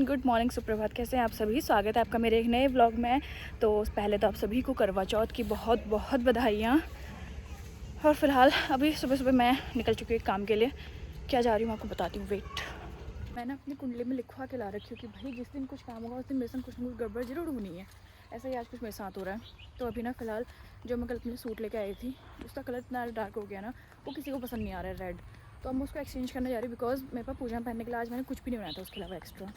Good morning, सुप्रभात। कैसे हैं आप सभी? स्वागत है आपका मेरे एक नए ब्लॉग में। तो पहले तो आप सभी को करवा चौथ की बहुत बहुत बधाइयाँ। और फिलहाल अभी सुबह सुबह मैं निकल चुकी हूँ काम के लिए। क्या जा रही हूँ आपको बताती हूँ, वेट। मैंने अपनी कुंडली में लिखवा के ला रखी हूँ कि भाई जिस दिन कुछ काम होगा उस दिन मेरे साथ कुछ ना कुछ गड़बड़ जरूर होनी है। ऐसा ही आज कुछ मेरे साथ हो रहा है। तो अभी ना फिलहाल जो मैं कल अपने सूट लेके आई थी उसका कलर इतना डार्क हो गया ना, वो किसी को पसंद नहीं आ रहा है, रेड। तो अब मैं उसको एक्सचेंज करने जा रही हूँ बिकॉज मेरे पास पूजा में पहनने के लिए आज मैंने कुछ भी नहीं बनाया था उसके अलावा एक्स्ट्रा।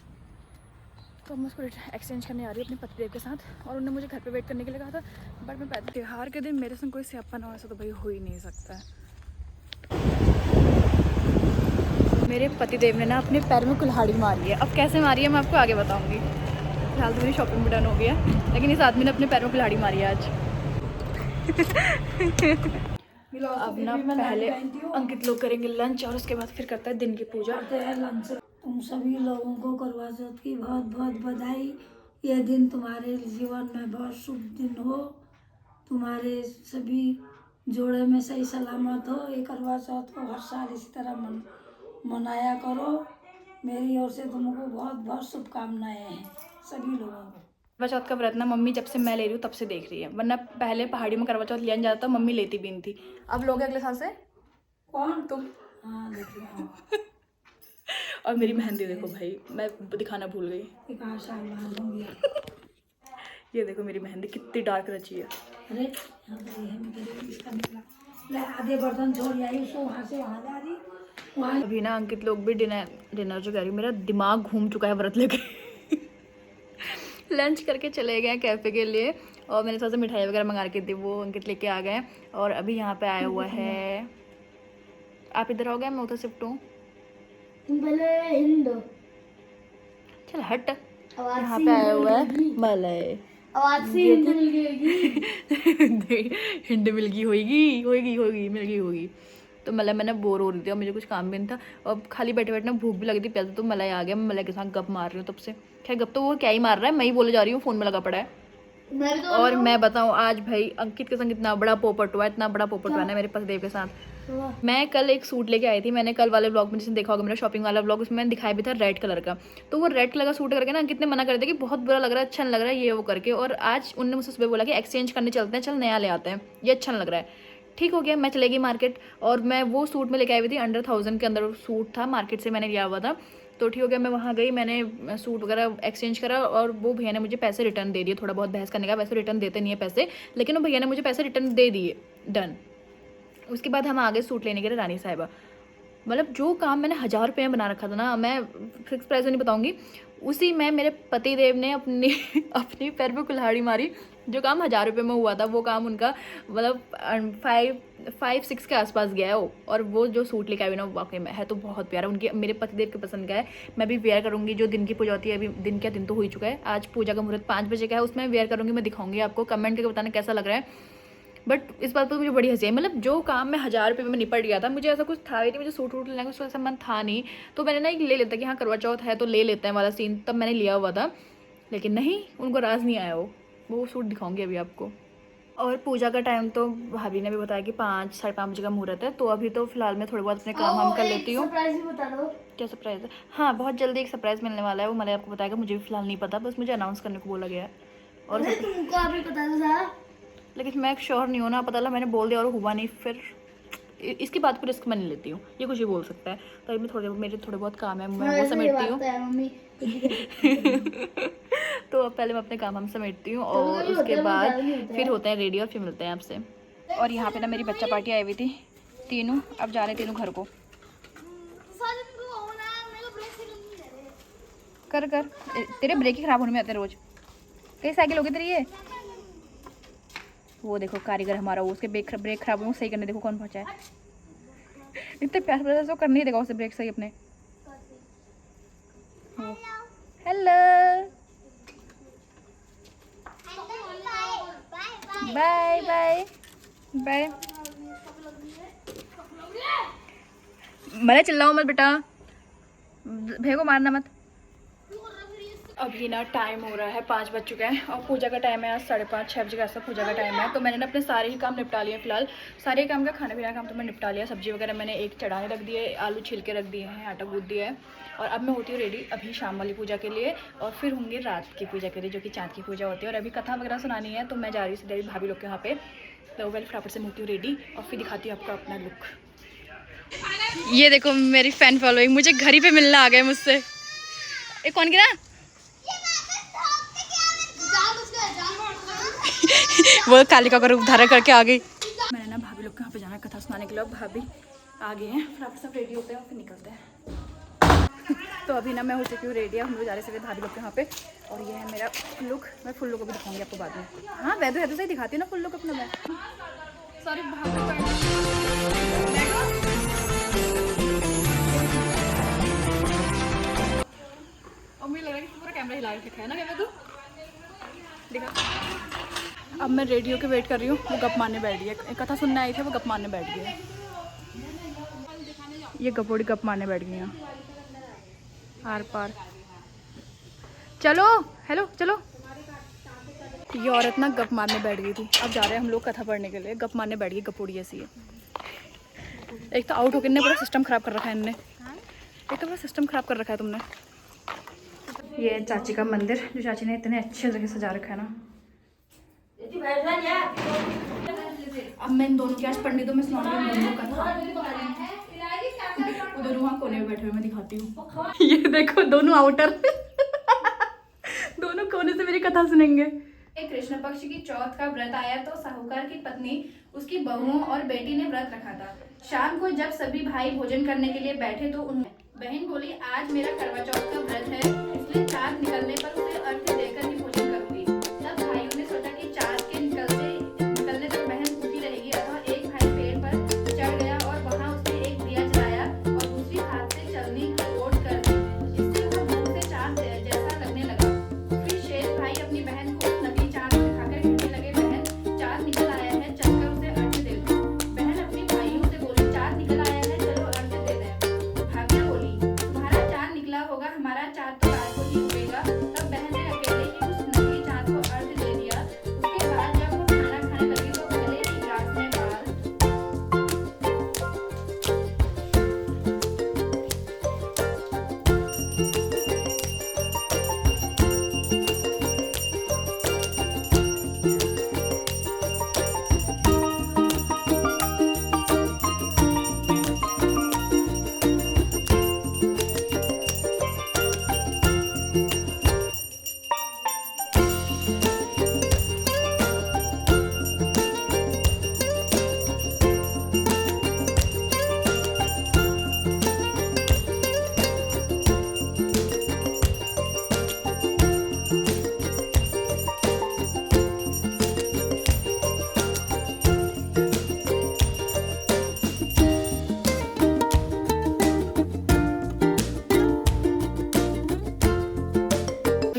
तो अब मैं उसको एक्सचेंज करने आ रही हूँ अपने पतिदेव के साथ। और उन्होंने मुझे घर पे वेट करने के लिए कहा था, बट मैं त्योहार के दिन मेरे संग कोई स्यापा ना हो, ऐसा तो भाई हो ही नहीं सकता है। मेरे पतिदेव ने ना अपने पैर में कुल्हाड़ी मारी है। अब कैसे मारी है मैं आपको आगे बताऊँगी। फिलहाल तो मेरी शॉपिंग भी डन हो गया, लेकिन इस आदमी ने अपने पैर में कुल्हाड़ी मारी है आज। अब ना पहले अंकित लोग करेंगे लंच और उसके बाद फिर करता है दिन की पूजा। लंच। तुम सभी लोगों को करवा चौथ की बहुत बहुत बधाई। यह दिन तुम्हारे जीवन में बहुत शुभ दिन हो। तुम्हारे सभी जोड़े में सही सलामत हो। ये करवा चौथ को हर साल इसी तरह मनाया करो। मेरी ओर से तुमको बहुत बहुत शुभकामनाएं हैं सभी लोगों को। करवा चौथ का व्रत ना मम्मी जब से मैं ले रही हूँ तब से देख रही है, वरना पहले पहाड़ी में करवा चौथ लिया नहीं जाता, मम्मी लेती भी नहीं थी। अब लोगे अगले साल से। कौन? तुम। हाँ देखिए। और मेरी मेहंदी देखो भाई, मैं दिखाना भूल गई। ये देखो मेरी मेहंदी कितनी डार्क रची है। अरे इसका निकला। ले आधे बर्तन छोड़ आई उसको वहाँ से वहाँ जा रही। अभी ना अंकित लोग भी डिनर जो कह रही हूँ, मेरा दिमाग घूम चुका है व्रत लेके। लंच करके चले गए कैफ़े के लिए और मैंने थोड़ा सा मिठाई वगैरह मंगा के दी, वो अंकित लेके आ गए। और अभी यहाँ पे आया हुआ है, आप इधर हो गए, मैं उधर शिफ्ट हूँ। चल हट। यहाँ पे आया हुआ है मलय। आवाज से हिंद मिल गई। हिंड मिल गई होगी मिल गई होगी। तो मतलब मैंने बोर हो रही थी और मुझे कुछ काम भी नहीं था और खाली बैठे बैठे ना भूख भी लगी थी पहले। तो मलय आ गया, मैं मलय के साथ गप मार रही हूँ तब से। खैर गप तो वो क्या ही मार रहा है, मैं ही बोले जा रही हूँ, फोन में लगा पड़ा है। और मैं बताऊँ आज भाई अंकित के संग इतना बड़ा पोपट हुआ है, इतना बड़ा पोपट हुआ है मेरे पतिदेव के साथ। मैं कल एक सूट लेके आई थी, मैंने कल वाले ब्लॉग में जिसने देखा होगा मेरा शॉपिंग वाला ब्लॉग, उसमें मैंने दिखाया भी था रेड कलर का। तो वो रेड कलर का सूट करके ना अंकित ने मना कर दिया कि बहुत बुरा लग रहा है, अच्छा नहीं लग रहा है ये वो करके। और आज उन्होंने मुझसे सुबह बोला कि एक्सचेंज करने चलते हैं, चल नया ले आते हैं, ये अच्छा नहीं लग रहा है। ठीक हो गया, मैं चले गई मार्केट और मैं वो सूट में लेके आई हुई थी, अंडर 1000 के अंदर सूट था, मार्केट से मैंने लिया हुआ था। तो ठीक हो गया, मैं वहाँ गई, मैंने सूट वगैरह एक्सचेंज करा और वो भैया ने मुझे पैसे रिटर्न दे दिए। थोड़ा बहुत बहस करने का, वैसे रिटर्न देते नहीं है पैसे, लेकिन वो भैया ने मुझे पैसे रिटर्न दे दिए, डन। उसके बाद हम आगे सूट लेने के लिए रानी साहिबा। मतलब जो काम मैंने 1000 रुपये में बना रखा था ना, मैं फिक्स प्राइस नहीं बताऊंगी, उसी में मेरे पति देव ने अपनी अपनी पैर पे कुल्हाड़ी मारी। जो काम 1000 रुपये में हुआ था वो काम उनका मतलब 5-6 के आसपास गया है वो। और वो जो सूट लेके आई ना वाकई में है तो बहुत प्यारा, उनकी मेरे पतिदेव के पसंद का है। मैं भी वेयर करूँगी, जो दिन की पूजा होती है, अभी दिन क्या दिन तो हो ही चुका है, आज पूजा का मुहूर्त 5 बजे का है, उसमें वेयर करूँगी, मैं दिखाऊंगी आपको, कमेंट करके बताना कैसा लग रहा है। बट इस बात पर मुझे बड़ी हंसी है, मतलब जो काम मैं 1000 रुपये में निपट गया था, मुझे ऐसा कुछ था ही नहीं, मुझे सूट वूट लेने का कुछ ऐसा मन था नहीं। तो मैंने ना एक ले लेता कि हाँ करवा चौथ है तो ले लेते हैं वाला सीन, तब मैंने लिया हुआ था। लेकिन नहीं, उनको राज नहीं आया वो सूट दिखाऊंगी अभी आपको। और पूजा का टाइम तो भाभी ने भी बताया कि 5-5:30 बजे का मुहूर्त है। तो अभी तो फिलहाल मैं थोड़े बहुत अपने काम हम कर लेती हूँ। क्या सरप्राइज है? हाँ बहुत जल्दी एक सरप्राइज मिलने वाला है, वो मैंने आपको बताया, मुझे भी फिलहाल नहीं पता, बस मुझे अनाउंस करने को बोला गया है। और तुमको अभी पता था, लेकिन मैं श्योर नहीं हूँ ना, पता लगा मैंने बोल दिया और हुआ नहीं, फिर इसकी बात पर रिस्क मैं नहीं लेती हूँ, ये कुछ भी बोल सकता है। तो अभी मेरे थोड़े बहुत काम है, मैं वो समेटती हूँ। तो अब पहले मैं अपने काम हम समेटती हूँ और उसके बाद फिर होते हैं रेडी और फिर मिलते हैं आपसे। और यहाँ पे ना मेरी बच्चा पार्टी आई हुई थी, तीनों अब जा रहे तीनों घर को। कर कर तेरे ब्रेक ही खराब होने में आते रोज। कई साइकिल होगी तेरी ये। वो देखो कारीगर हमारा, वो उसके ब्रेक खराब हुए, सही करने देखो कौन पहुंचा है। इतने प्यार प्यार से करने ही देगा उसे ब्रेक सही अपने। Hello bye bye bye. मैंने चिल्लाओ मत बेटा, भैया को मारना मत। अभी ना टाइम हो रहा है 5 बज चुके हैं और पूजा का टाइम है आज 5:30 6 बजे का ऐसा पूजा का टाइम है। तो मैंने ना अपने सारे ही काम निपटा लिए फिलहाल। सारे काम का खाने पीने का काम तो मैं निपटा लिया। सब्जी वगैरह मैंने एक चढ़ाने रख दिए, आलू छिल के रख दिए हैं, आटा गूँथ दिया है। और अब मैं होती हूँ रेडी अभी शाम वाली पूजा के लिए और फिर होंगी रात की पूजा के लिए जो कि चाँद की पूजा होती है। और अभी कथा वगैरह सुनानी है तो मैं जा रही हूँ सीधे भाभी लोग के यहाँ पे। तो वेल फटाफट से होती हूँ रेडी और फिर दिखाती हूँ आपको अपना लुक। ये देखो मेरी फैन फॉलोइंग मुझे घर ही पे मिलना आ गए मुझसे। ये कौन गिरा? वो कालिका का रूप धारण करके आ गई। मैंने ना भाभी लोग के यहाँ पे जाना कथा सुनाने के लिए। भाभी आ गए हैं, फटाफट सब रेडी होते हैं और फिर निकलते हैं। तो अभी ना मैं हो चुकी हूँ रेडी। हम लोग जा रहे हैं भाभी लोग के यहाँ पे और ये है मेरा लुक। मैं फुल लुक अभी दिखाऊंगी आपको बाद में। हाँ वैसे है तो सही दिखाती हूँ ना फुल लुक अपना मैं। सॉरी और मुझे लग रहा है कि पूरा कैमरा हिला के रखा है ना कैमरा। तू दिखा। अब मैं रेडियो के वेट कर रही हूँ। वो गप मारने बैठ गई है। कथा सुनने आई थी, वो गप मारने बैठ गई है। ये गपोड़ी गप मारने बैठ गई हैं आर पार। चलो हेलो चलो। ये औरत ना गप मारने बैठ गई थी। अब जा रहे हैं हम लोग कथा पढ़ने के लिए। गप मारने बैठ गई गपोड़ी ऐसी है। एक तो आउट होकर इनने पूरा सिस्टम ख़राब कर रखा है। इनने एक तो पूरा सिस्टम ख़राब कर रखा है तुमने। ये चाची का मंदिर जो चाची ने इतने अच्छे जगह सजा रखा है ना। अब मैं इन दोनों की आज पंडितों में सुनाऊंगी कथा। वो दोनों वहाँ कोने में बैठे हुए मैं दिखाती हूँ। ये देखो दोनों आउटर दोनों कोने से मेरी कथा सुनेंगे। कृष्ण पक्ष की चौथ का व्रत आया तो साहूकार की पत्नी उसकी बहुओं और बेटी ने व्रत रखा था। शाम को जब सभी भाई भोजन करने के लिए बैठे तो बहन बोली आज मेरा करवा चौथ का व्रत है, इसलिए चाँद निकलने पर उसे अर्घ्य देकर ही भोजन करूंगी। तब भाइयों ने सोचा कि चाँद के निकलने तक बहन भूखी रहेगी। अतः एक भाई पेड़ पर चढ़ गया और वहां उसने एक दिया जलाया और दूसरी हाथ से चलनी की ओट कर दी, जिससे वह भूख से चाँद जैसा लगने लगा। फिर शेष भाई अपनी बहन को उस नकली चाँद दिखाकर कहने लगे, बहन चाँद निकल आया है, चलकर उसे अर्घ्य दे दो। बहन अपनी भाइयों से बोली, चाँद निकल आया है, चलो अर्घ्य दे दें। भाभियां बोली, तुम्हारा चाँद निकला होगा, हमारा चाँद तो रात को ही उगेगा। तब बहन ने अकेले ही उस नकली चाँद को अर्घ्य दे दिया। उसके बाद जब वो खाना खाने लगी तो पहले ही गिलास में बाल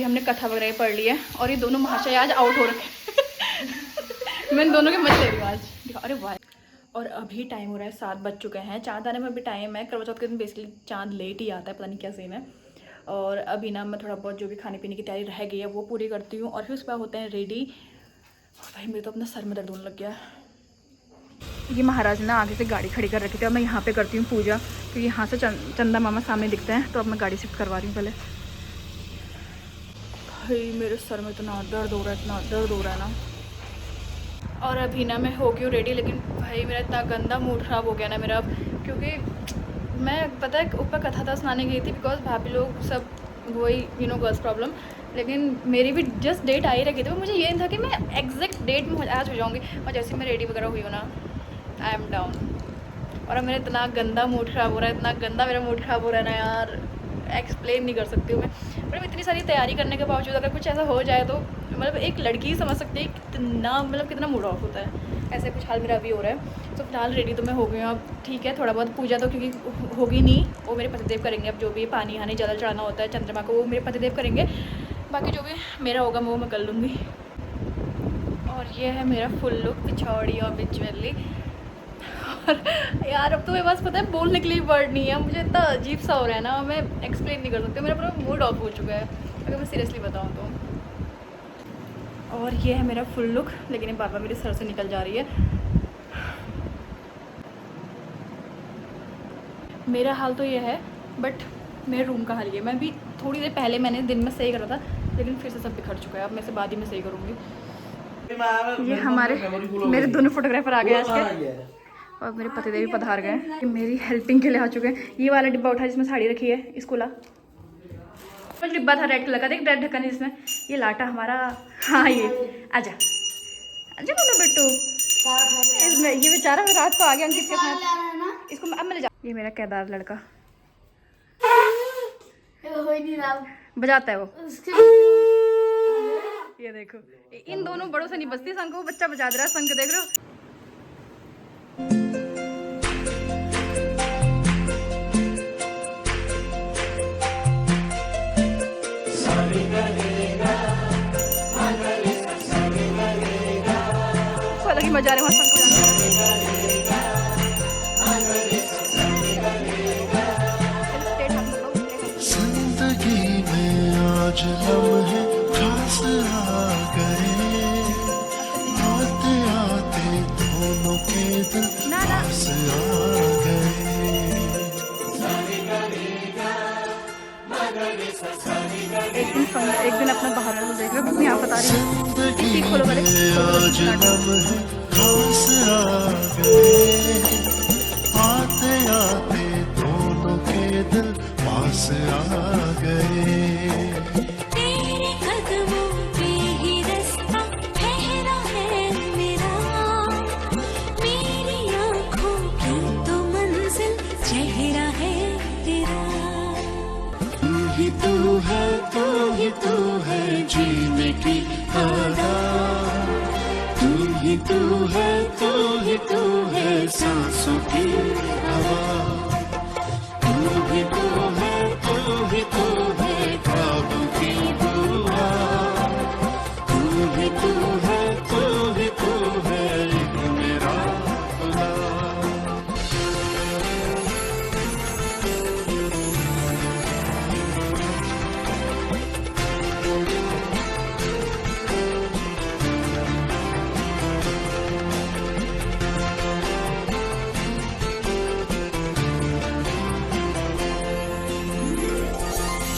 हमने कथा वगैरह पढ़ ली है और ये दोनों महाशय आज आउट हो रखे। मैं इन दोनों के मजे ले रही हूँ आज। अरे वाह। और अभी टाइम हो रहा है 7 बज चुके हैं। चाँद आने में अभी टाइम है। करवा चौथ के दिन बेसिकली चाँद लेट ही आता है, पता नहीं क्या सीन है। और अभी ना मैं थोड़ा बहुत जो भी खाने पीने की तैयारी रह गई है वो पूरी करती हूँ और फिर उसके बाद होते हैं रेडी। भाई मेरे तो अपना सर में दर्द होने लग गया। ये महाराज ने आगे से गाड़ी खड़ी कर रखी थी। अब मैं यहाँ पे करती हूँ पूजा क्योंकि यहाँ से चंदा मामा सामने दिखते हैं। तो अब मैं गाड़ी शिफ्ट करवा रही हूँ पहले। भाई मेरे सर में इतना दर्द हो रहा है, इतना दर्द हो रहा है ना। और अभी ना मैं हो गई हूँ रेडी, लेकिन भाई मेरा इतना गंदा मूड ख़राब हो गया ना मेरा। क्योंकि मैं पता है ऊपर कथा था सुनाने गई थी बिकॉज भाभी लोग सब वही गर्ल्स प्रॉब्लम। लेकिन मेरी भी जस्ट डेट आई रखी थी। तो मुझे ये नहीं था कि मैं एग्जैक्ट डेट में आज हो जाऊँगी। और जैसे मैं रेडी वगैरह हुई हूँ ना, आई एम डाउन। और अब मेरा इतना गंदा मूड ख़राब हो रहा है, इतना गंदा मेरा मूड ख़राब हो रहा है ना यार, एक्सप्लेन नहीं कर सकती हूँ मैं। मतलब इतनी सारी तैयारी करने के बावजूद अगर कुछ ऐसा हो जाए तो मतलब एक लड़की ही समझ सकती है कितना मूड ऑफ होता है। ऐसे कुछ हाल मेरा अभी हो रहा है। तो फिलहाल रेडी तो मैं हो गई हूँ। अब ठीक है, थोड़ा बहुत पूजा तो क्योंकि होगी नहीं, वो मेरे पतिदेव करेंगे। अब जो भी पानी हानी जल चढ़ाना होता है चंद्रमा को, वो मेरे पतिदेव करेंगे। बाकी जो भी मेरा होगा वो मैं कर लूँगी। और ये है मेरा फुल लुक, पिछौड़ी और बिचवेली। और यार अब तो मेरे पास पता है बोलने के लिए वर्ड नहीं है। मुझे इतना अजीब सा हो रहा है ना, मैं एक्सप्लेन नहीं कर सकती। मेरा पूरा मूड ऑफ हो चुका है। अगर मैं सीरियसली बताऊँ तो। और ये है मेरा फुल लुक, लेकिन ये बार बार मेरे सर से निकल जा रही है। मेरा हाल तो ये है, बट मेरे रूम का हाल ये है। मैं भी थोड़ी देर पहले मैंने दिन में सही करा था, लेकिन फिर से सब बिखर चुका है। अब मैं से बाद ही में सही करूँगी। ये हमारे मेरे दोनों फोटोग्राफर आ गए आज के, और मेरे पतिदेव भी पधार गए। ये मेरी हेल्पिंग के लिए आ चुके हैं। ये वाला डिब्बा उठा जिसमें साड़ी रखी है, इसको ला। डिब्बा था रेड कलर का, देख रेड ढक्कन है इसमें। ये लाटा हमारा, हाँ ये आजा आजा बोलो बिट्टू। इसमें ये बेचारा मैं रात को आ गया अंकित के साथ, इसको अब मैं ले जा। ये मेरा केदार लड़का बजाता है वो। ये देखो, इन दोनों बड़ों से नहीं बजती शंख, वो बच्चा बजा दे रहा है शंख, देख रहे हो। अलग ही मजा आ रहा है वहाँ शंख जिंदगी में आज लम्हे खास आ गए, आते आते दोनों के दिल पास आ गए। एक दिन अपना बाहर में देख लो, यहाँ बता रही जिंदगी में आज लम्हे खास आ गए, आते आते दोनों के दिल पास आ गए। तेरे कदमों पे ही रास्ता ठहरा है मेरा, मेरी आँखों की तो मंजिल चेहरा है तेरा। तू ही तू है, तू ही तू है जीने की आदत, तू ही तू है, तू ही तू है सांसों की हवा, तू ही तू है, तू ही तू है ख्वाबों की दुआ, तू ही तू है, तू ही तू है एक मेरा खुदा।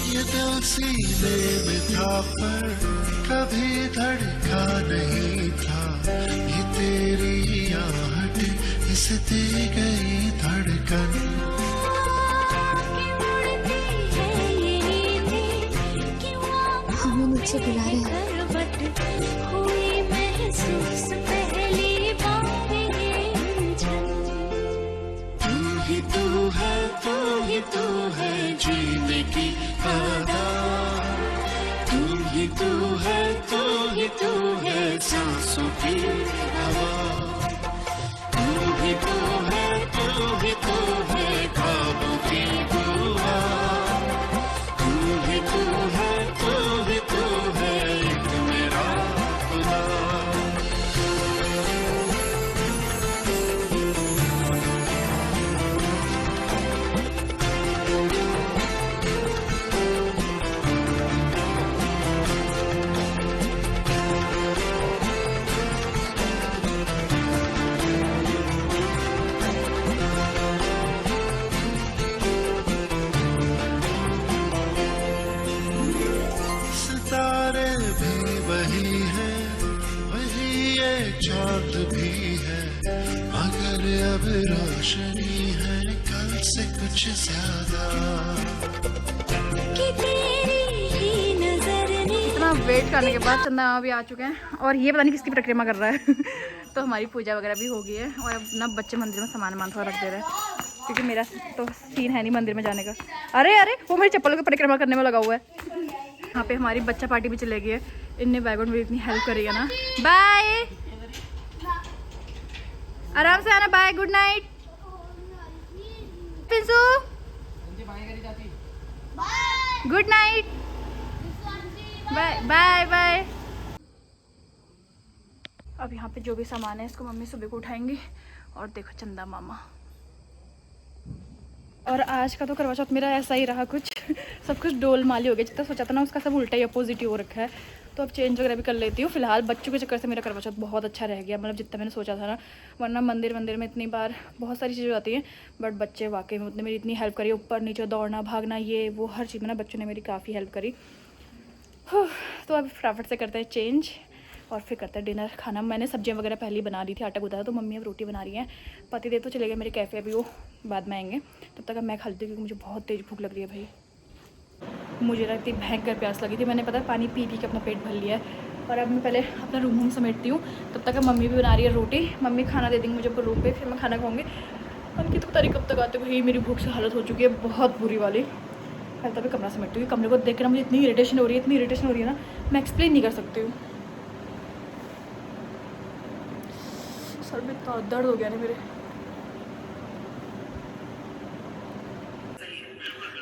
ये दिल सीने में था पर कभी धड़का नहीं था, ये तेरी आहट इस दी गई धड़कन। हमें मुझसे बुला रहे हैं। हुई महसूस पहली बार ये झलक। तू ही तू है, तू ही तू है जीने की आदत, तू ही तू है, तू ही तू है सांसों की हवा, तू ही तू है, तू ही तू है ख्वाबों की दुआ, तू ही तू है, तू ही तू है एक मेरा खुदा। सितारे भी वही है, वही ये चांद भी है, मगर अब रोशनी है कल से कुछ ज्यादा। कि तेरी ही नजर ने इतना वेट करने के बाद चंदा भी आ चुके हैं, और ये पता नहीं किसकी परिक्रमा कर रहा है। तो हमारी पूजा वगैरह भी हो गई है, और अब ना बच्चे मंदिर में सामान वामान थोड़ा रख दे रहे हैं, क्योंकि मेरा तो सीन है नहीं मंदिर में जाने का। अरे अरे वो मेरी चप्पलों की परिक्रमा करने में लगा हुआ है। यहाँ पे हमारी बच्चा पार्टी भी चलेगी है, इनने बैकग्राउंड में इतनी हेल्प करी है ना। बाय, आराम से आना, bye, good night Pinsu, good night, bye bye bye. अब यहाँ पे जो भी सामान है इसको मम्मी सुबह को उठाएंगी। और देखो चंदा मामा और आज का तो करवा चौथ मेरा ऐसा ही रहा कुछ सब कुछ डोल माली हो गया, जितना सोचा था ना उसका सब उल्टा ही अपोजिट ही हो रखा है। तो अब चेंज वगैरह भी कर लेती हूँ। फिलहाल बच्चों के चक्कर से मेरा करवा चौथ बहुत अच्छा रह गया, मतलब जितना मैंने सोचा था ना। वरना मंदिर में इतनी बार बहुत सारी चीज़ें आती हैं, बट बच्चे वाकई में उतने मेरी इतनी हेल्प करी, ऊपर नीचे दौड़ना भागना ये वो हर चीज़ में ना बच्चों ने मेरी काफ़ी हेल्प करी। तो अब फटाफट से करते हैं चेंज और फिर करते हैं डिनर। खाना मैंने सब्जियां वगैरह पहले ही बना दी थी, आटा गूंथा था, तो मम्मी अब रोटी बना रही है। पति देव तो चले गए मेरे कैफ़े, अभी वो बाद में आएंगे। तब तक अब मैं खा लेती हूँ क्योंकि मुझे बहुत तेज़ भूख लग रही है भाई। मुझे ना इतनी भयंकर प्यास लगी थी, मैंने पता है पानी पी के अपना पेट भर लिया है। और अब मैं पहले अपना रूम समेटती हूँ, तब तक अब मम्मी भी बना रही है रोटी। मम्मी खाना दे देंगी मुझे ऊपर रूम पे, फिर मैं खाना खाऊंगी। उनकी तो पता नहीं कब तक आते भाई, मेरी भूख से हालत हो चुकी है बहुत बुरी वाली। पहले तभी कमरा समेटती हूँ, कमरे को देख कर मुझे इतनी इरिटेशन हो रही है ना, मैं एक्सप्लेन नहीं कर सकती हूँ। सर में इतना दर्द हो गया ना मेरे।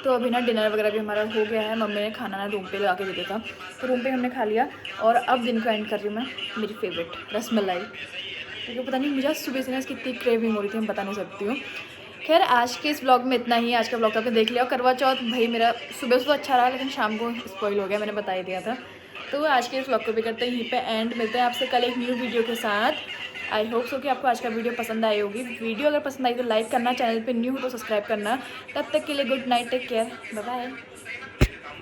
तो अभी ना डिनर वगैरह भी हमारा हो गया है। मम्मी ने खाना ना रूम पे लगा के दे दिया था, तो रूम पे हमने खा लिया। और अब दिन को एंड कर रही हूँ मैं मेरी फेवरेट रसमलाई, क्योंकि पता नहीं मुझे सुबह से ना इसकी इतनी क्रेविंग हो रही थी, मैं बता नहीं सकती हूँ। खैर आज के इस ब्लॉग में इतना ही। आज का ब्लॉग तो आपने देख लिया। करवा चौथ भाई मेरा सुबह से तो अच्छा रहा, लेकिन शाम को स्पॉइल हो गया, मैंने बता ही दिया था। तो आज के इस ब्लॉग को भी करते हैं यहीं पे एंड। मिलते हैं आपसे कल एक न्यू वीडियो के साथ। आई होप सो कि आपको आज का वीडियो पसंद आई होगी। वीडियो अगर पसंद आई तो लाइक करना, चैनल पे न्यू हो तो सब्सक्राइब करना। तब तक के लिए good night, take care, bye bye.